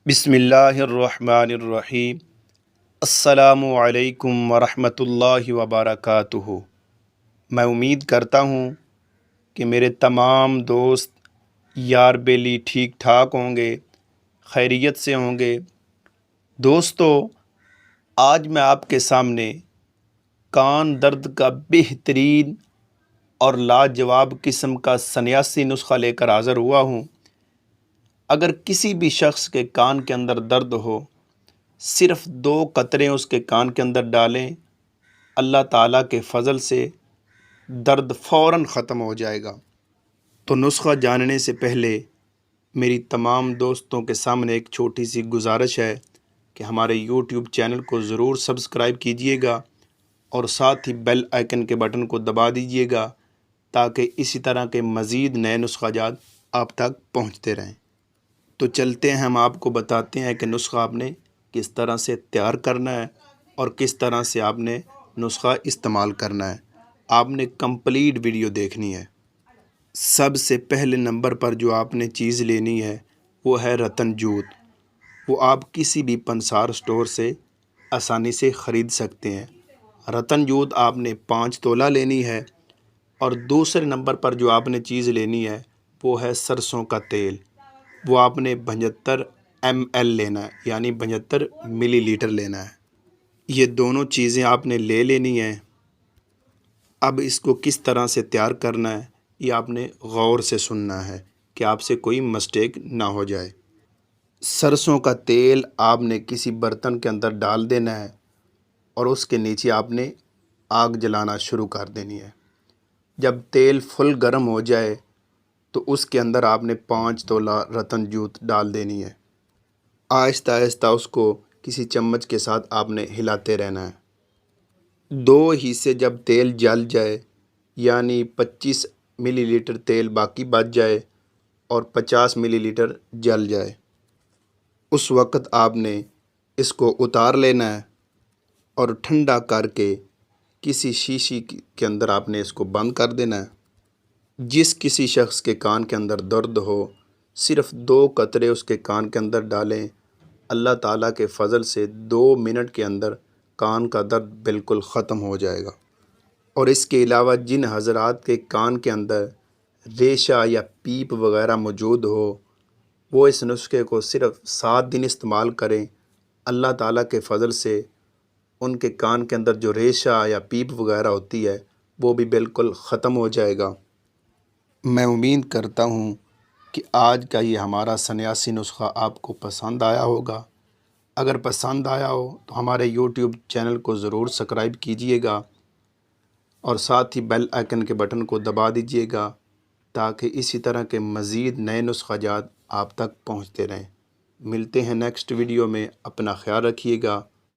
بسم اللہ الرحمن الرحیم۔ السلام علیکم ورحمۃ اللہ وبرکاتہ۔ میں امید کرتا ہوں کہ میرے تمام دوست یار بیلی ٹھیک ٹھاک ہوں گے، خیریت سے ہوں گے۔ دوستو، آج میں آپ کے سامنے کان درد کا بہترین اور لاجواب قسم کا سنیاسی نسخہ لے کر حاضر ہوا ہوں۔ اگر کسی بھی شخص کے کان کے اندر درد ہو، صرف 2 قطرے اس کے کان کے اندر ڈالیں، اللہ تعالیٰ کے فضل سے درد فوراً ختم ہو جائے گا۔ تو نسخہ جاننے سے پہلے میری تمام دوستوں کے سامنے ایک چھوٹی سی گزارش ہے کہ ہمارے یوٹیوب چینل کو ضرور سبسکرائب کیجئے گا اور ساتھ ہی بیل آئیکن کے بٹن کو دبا دیجئے گا تاکہ اسی طرح کے مزید نئے نسخہ جات آپ تک پہنچتے رہیں۔ تو چلتے ہیں، ہم آپ کو بتاتے ہیں کہ نسخہ آپ نے کس طرح سے تیار کرنا ہے اور کس طرح سے آپ نے نسخہ استعمال کرنا ہے۔ آپ نے کمپلیٹ ویڈیو دیکھنی ہے۔ سب سے پہلے نمبر پر جو آپ نے چیز لینی ہے وہ ہے رتن جوت۔ وہ آپ کسی بھی پنسار سٹور سے آسانی سے خرید سکتے ہیں۔ رتن جوت آپ نے 5 تولہ لینی ہے۔ اور دوسرے نمبر پر جو آپ نے چیز لینی ہے وہ ہے سرسوں کا تیل۔ وہ آپ نے 75 ml لینا ہے، یعنی 75 ملی لیٹر لینا ہے۔ یہ دونوں چیزیں آپ نے لے لینی ہیں۔ اب اس کو کس طرح سے تیار کرنا ہے یہ آپ نے غور سے سننا ہے کہ آپ سے کوئی مسٹیک نہ ہو جائے۔ سرسوں کا تیل آپ نے کسی برتن کے اندر ڈال دینا ہے اور اس کے نیچے آپ نے آگ جلانا شروع کر دینی ہے۔ جب تیل فل گرم ہو جائے تو اس کے اندر آپ نے 5 تولہ رتن جوت ڈال دینی ہے۔ آہستہ آہستہ اس کو کسی چمچ کے ساتھ آپ نے ہلاتے رہنا ہے۔ 2 حصے جب تیل جل جائے، یعنی 25 ملی لیٹر تیل باقی بچ جائے اور 50 ملی لیٹر جل جائے، اس وقت آپ نے اس کو اتار لینا ہے اور ٹھنڈا کر کے کسی شیشی کے اندر آپ نے اس کو بند کر دینا ہے۔ جس کسی شخص کے کان کے اندر درد ہو، صرف 2 قطرے اس کے کان کے اندر ڈالیں، اللہ تعالیٰ کے فضل سے 2 منٹ کے اندر کان کا درد بالکل ختم ہو جائے گا۔ اور اس کے علاوہ جن حضرات کے کان کے اندر ریشہ یا پیپ وغیرہ موجود ہو، وہ اس نسخے کو صرف 7 دن استعمال کریں، اللہ تعالیٰ کے فضل سے ان کے کان کے اندر جو ریشہ یا پیپ وغیرہ ہوتی ہے وہ بھی بالکل ختم ہو جائے گا۔ میں امید کرتا ہوں کہ آج کا یہ ہمارا سنیاسی نسخہ آپ کو پسند آیا ہوگا۔ اگر پسند آیا ہو تو ہمارے یوٹیوب چینل کو ضرور سبسکرائب کیجئے گا اور ساتھ ہی بیل آئیکن کے بٹن کو دبا دیجئے گا تاکہ اسی طرح کے مزید نئے نسخہ جات آپ تک پہنچتے رہیں۔ ملتے ہیں نیکسٹ ویڈیو میں، اپنا خیال رکھیے گا۔